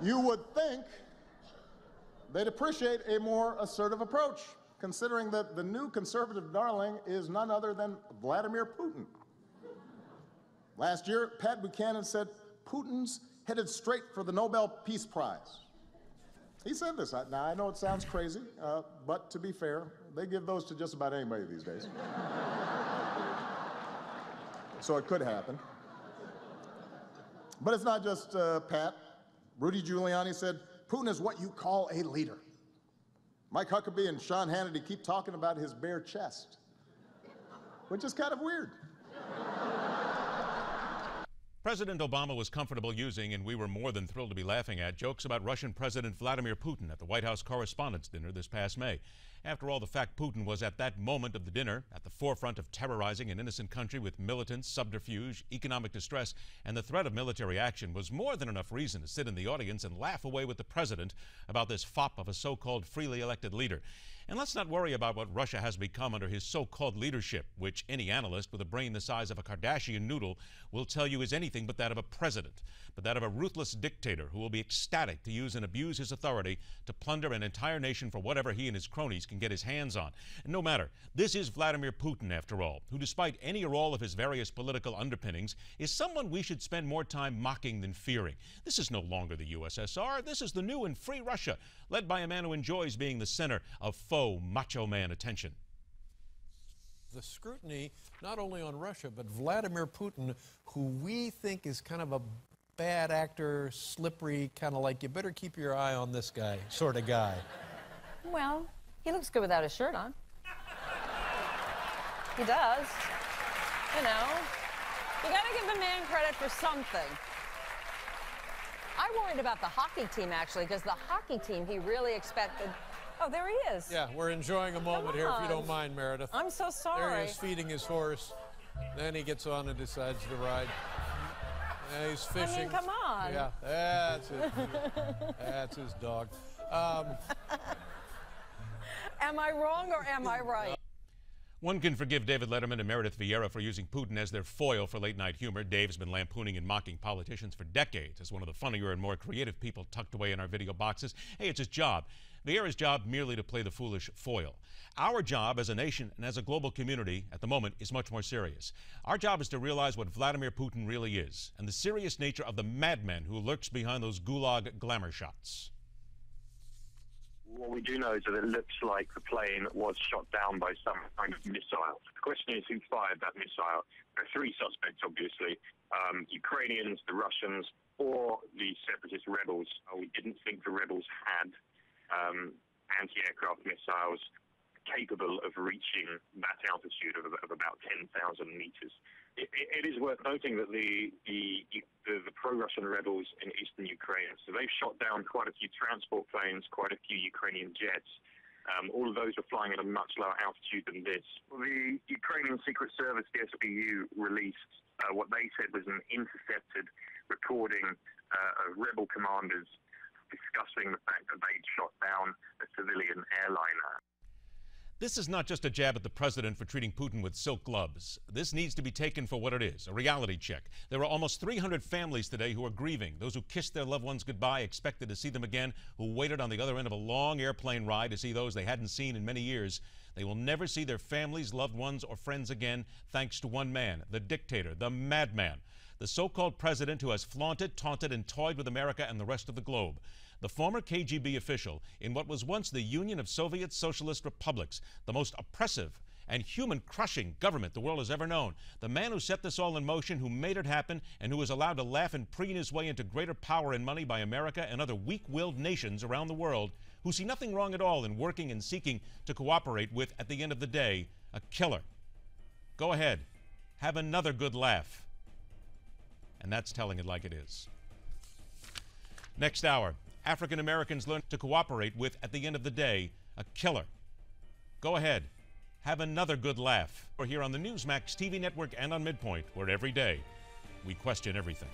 You would think they'd appreciate a more assertive approach, considering that the new conservative darling is none other than Vladimir Putin. Last year, Pat Buchanan said Putin's headed straight for the Nobel Peace Prize. He said this. Now, I know it sounds crazy, but to be fair, they give those to just about anybody these days. So it could happen. But it's not just Pat. Rudy Giuliani said, Putin is what you call a leader. Mike Huckabee and Sean Hannity keep talking about his bare chest, which is kind of weird. President Obama was comfortable using, and we were more than thrilled to be laughing at, jokes about Russian President Vladimir Putin at the White House Correspondents' Dinner this past May. After all, the fact Putin was at that moment of the dinner at the forefront of terrorizing an innocent country with militants, subterfuge, economic distress, and the threat of military action was more than enough reason to sit in the audience and laugh away with the president about this fop of a so-called freely elected leader. And let's not worry about what Russia has become under his so-called leadership, which any analyst with a brain the size of a Kardashian noodle will tell you is anything but that of a president, but that of a ruthless dictator who will be ecstatic to use and abuse his authority to plunder an entire nation for whatever he and his cronies can get his hands on. And no matter, this is Vladimir Putin, after all, who, despite any or all of his various political underpinnings, is someone we should spend more time mocking than fearing. This is no longer the USSR. This is the new and free Russia, led by a man who enjoys being the center of faux macho man attention. The scrutiny not only on Russia, but Vladimir Putin, who we think is kind of a bad actor, slippery, kind of like, you better keep your eye on this guy sort of guy. Well, he looks good without his shirt on. He does. You know, you gotta give a man credit for something. I worried about the hockey team, actually, because the hockey team, he really expected. Oh, there he is. Yeah, we're enjoying a moment here, if you don't mind, Meredith. I'm so sorry. There he is feeding his horse. Then he gets on and decides to ride. Yeah, he's fishing. I mean, come on. Yeah, that's it. That's his dog. Am I wrong or am I right? One can forgive David Letterman and Meredith Vieira for using Putin as their foil for late-night humor. Dave's been lampooning and mocking politicians for decades as one of the funnier and more creative people tucked away in our video boxes. Hey, it's his job. Vieira's job merely to play the foolish foil. Our job as a nation and as a global community at the moment is much more serious. Our job is to realize what Vladimir Putin really is and the serious nature of the madman who lurks behind those gulag glamour shots. What we do know is that it looks like the plane was shot down by some kind of missile. The question is who fired that missile. There are three suspects, obviously. Ukrainians, the Russians, or the separatist rebels. We didn't think the rebels had anti-aircraft missiles capable of reaching that altitude of about 10,000 meters. It is worth noting that the pro-Russian rebels in eastern Ukraine, so they've shot down quite a few transport planes, quite a few Ukrainian jets. All of those are flying at a much lower altitude than this. The Ukrainian Secret Service, the SBU, released what they said was an intercepted recording of rebel commanders discussing the fact that they'd shot down a civilian airliner. This is not just a jab at the president for treating Putin with silk gloves. This needs to be taken for what it is, a reality check. There are almost 300 families today who are grieving, those who kissed their loved ones goodbye, expected to see them again, who waited on the other end of a long airplane ride to see those they hadn't seen in many years. They will never see their families, loved ones, or friends again, thanks to one man, the dictator, the madman, the so-called president who has flaunted, taunted, and toyed with America and the rest of the globe. The former KGB official in what was once the Union of Soviet Socialist Republics, the most oppressive and human-crushing government the world has ever known. The man who set this all in motion, who made it happen, and who was allowed to laugh and preen his way into greater power and money by America and other weak-willed nations around the world, who see nothing wrong at all in working and seeking to cooperate with, at the end of the day, a killer. Go ahead. Have another good laugh. And that's telling it like it is. Next hour, African Americans learn to cooperate with, at the end of the day, a killer. Go ahead. Have another good laugh. We're here on the Newsmax TV network and on MidPoint, where every day we question everything.